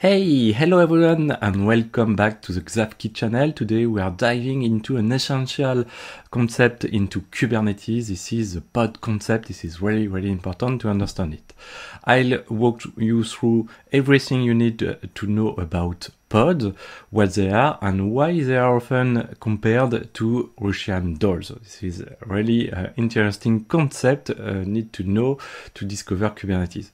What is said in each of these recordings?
Hello everyone and welcome back to the Xavkit channel. Today we are diving into an essential concept into Kubernetes. This is the pod concept. This is really important to understand it. I'll walk you through everything you need to know about pods, what they are and why they are often compared to Russian dolls. This is a really interesting concept need to know to discover Kubernetes.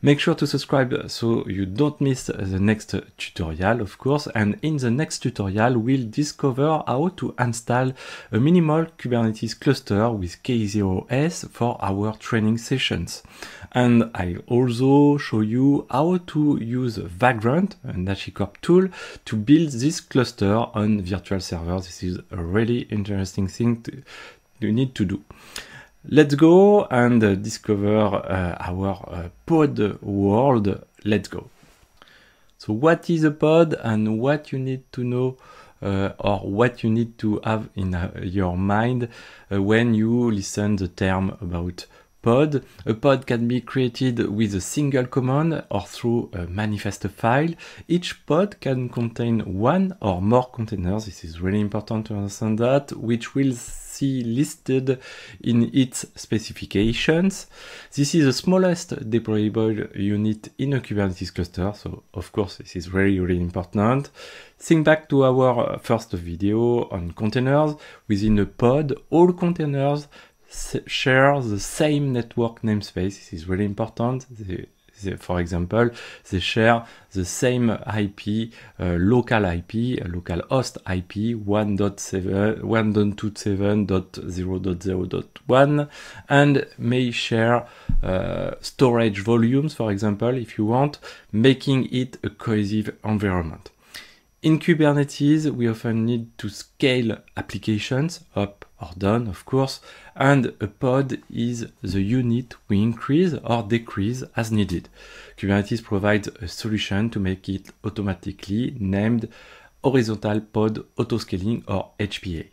Make sure to subscribe so you don't miss the next tutorial, of course, and in the next tutorial we'll discover how to install a minimal Kubernetes cluster with K0s for our training sessions. And I'll also show you how to use Vagrant, an HashiCorp tool, to build this cluster on virtual servers. This is a really interesting thing you need to do. Let's go and discover our pod world. Let's go. So what is a pod and what you need to know or what you need to have in your mind when you listen the term about pod. A pod can be created with a single command or through a manifest file. Each pod can contain one or more containers. This is really important to understand that, which we'll see listed in its specifications. This is the smallest deployable unit in a Kubernetes cluster, so of course this is really important. Think back to our first video on containers. Within a pod, all containers share the same network namespace. This is really important. For example, they share the same IP, local host IP 1.27.0.0.1 and may share storage volumes, for example, if you want, making it a cohesive environment. In Kubernetes, we often need to scale applications up or down, of course, and a pod is the unit we increase or decrease as needed. Kubernetes provides a solution to make it automatically named horizontal pod autoscaling or HPA.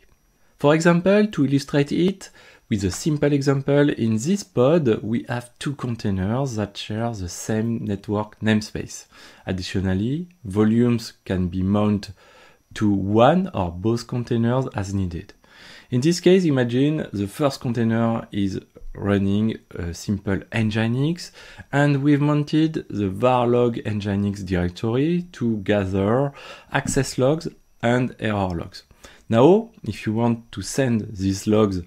For example, to illustrate it, with a simple example, in this pod, we have two containers that share the same network namespace. Additionally, volumes can be mounted to one or both containers as needed. In this case, imagine the first container is running a simple Nginx, and we've mounted the varlog Nginx directory to gather access logs and error logs. Now, if you want to send these logs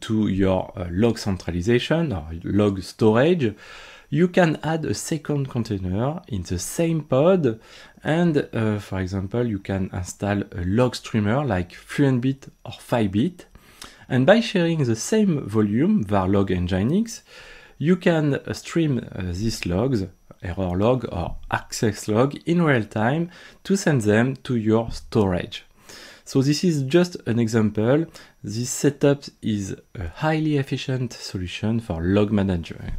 to your log centralization or log storage, you can add a second container in the same pod and, for example, you can install a log streamer like Fluentbit or Fibit. And by sharing the same volume, varlog Nginx, you can stream these logs, error log or access log, in real time to send them to your storage. So this is just an example. This setup is a highly efficient solution for log management.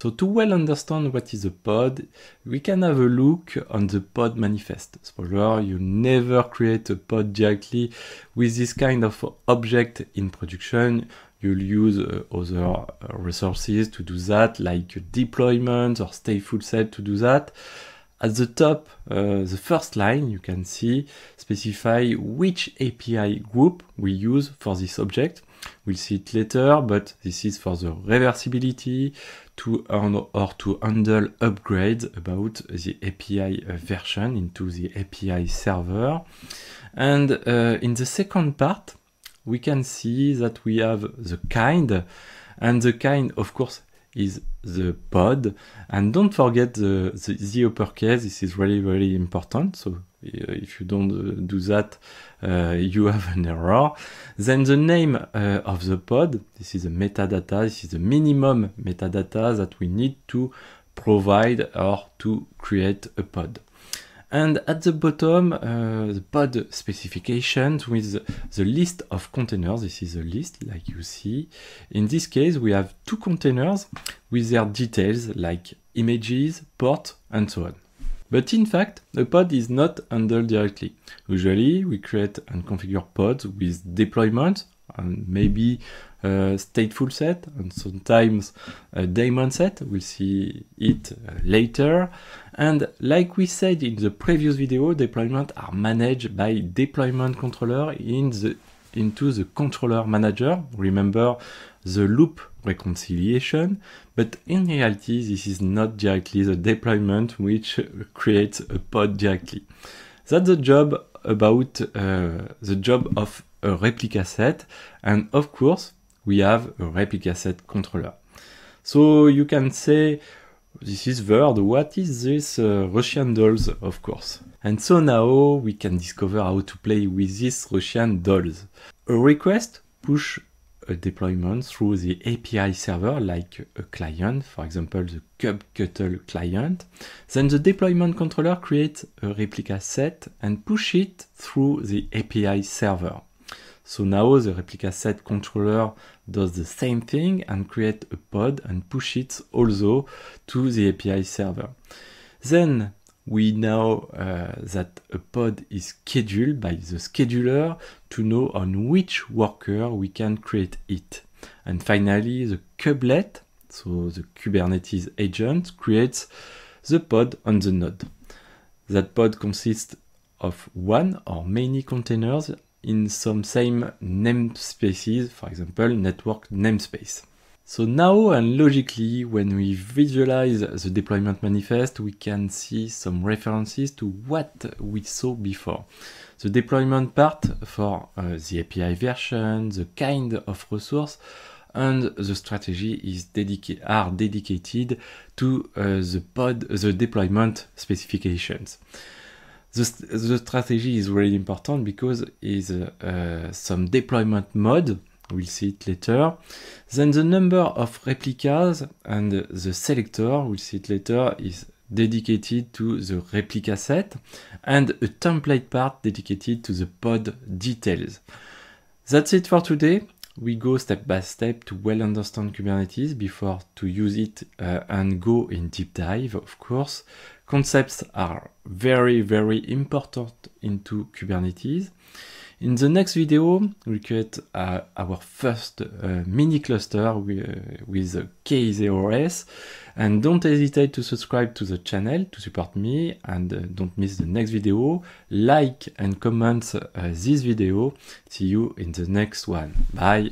So to well understand what is a pod, we can have a look on the pod manifest. Spoiler, you never create a pod directly with this kind of object in production. You'll use other resources to do that, like deployment or stateful set to do that. At the top, the first line, you can see specify which API group we use for this object. We'll see it later, but this is for the reversibility to earn or to handle upgrades about the API version into the API server. And in the second part, we can see that we have the kind, and the kind, of course, is the pod. And don't forget the uppercase. This is really important. So if you don't do that, you have an error. Then the name of the pod. This is the metadata. This is the minimum metadata that we need to provide or to create a pod. And at the bottom, the pod specifications with the list of containers. This is a list, like you see. In this case, we have two containers with their details like images, port, and so on. But in fact, a pod is not handled directly. Usually, we create and configure pods with deployment and maybe stateful set and sometimes a daemon set. We'll see it later. And like we said in the previous video, deployment are managed by deployment controller into the controller manager. Remember the loop reconciliation, but in reality, this is not directly the deployment which creates a pod directly. That's the job about the job of a replica set, and of course, we have a replica set controller. So you can say, this is Verd, what is this Russian dolls, of course. And so now we can discover how to play with these Russian dolls. A request push a deployment through the API server like a client, for example the kubectl client. Then the deployment controller creates a replica set and push it through the API server. So now the replica set controller does the same thing and create a pod and push it also to the API server. Then we know that a pod is scheduled by the scheduler to know on which worker we can create it. And finally, the kubelet, so the Kubernetes agent, creates the pod on the node. That pod consists of one or many containers in some same namespaces, for example, network namespace. So now and logically, when we visualize the deployment manifest, we can see some references to what we saw before. The deployment part for the API version, the kind of resource, and the strategy is dedicated to the deployment specifications. The strategy is really important because it's some deployment mode, we'll see it later. Then the number of replicas and the selector, we'll see it later, is dedicated to the replica set, and a template part dedicated to the pod details. That's it for today. We go step by step to well understand Kubernetes before to use it and go in deep dive, of course. Concepts are very, very important into Kubernetes. In the next video, we'll create our first mini cluster with K0s. And don't hesitate to subscribe to the channel to support me, and don't miss the next video. Like and comment this video. See you in the next one. Bye.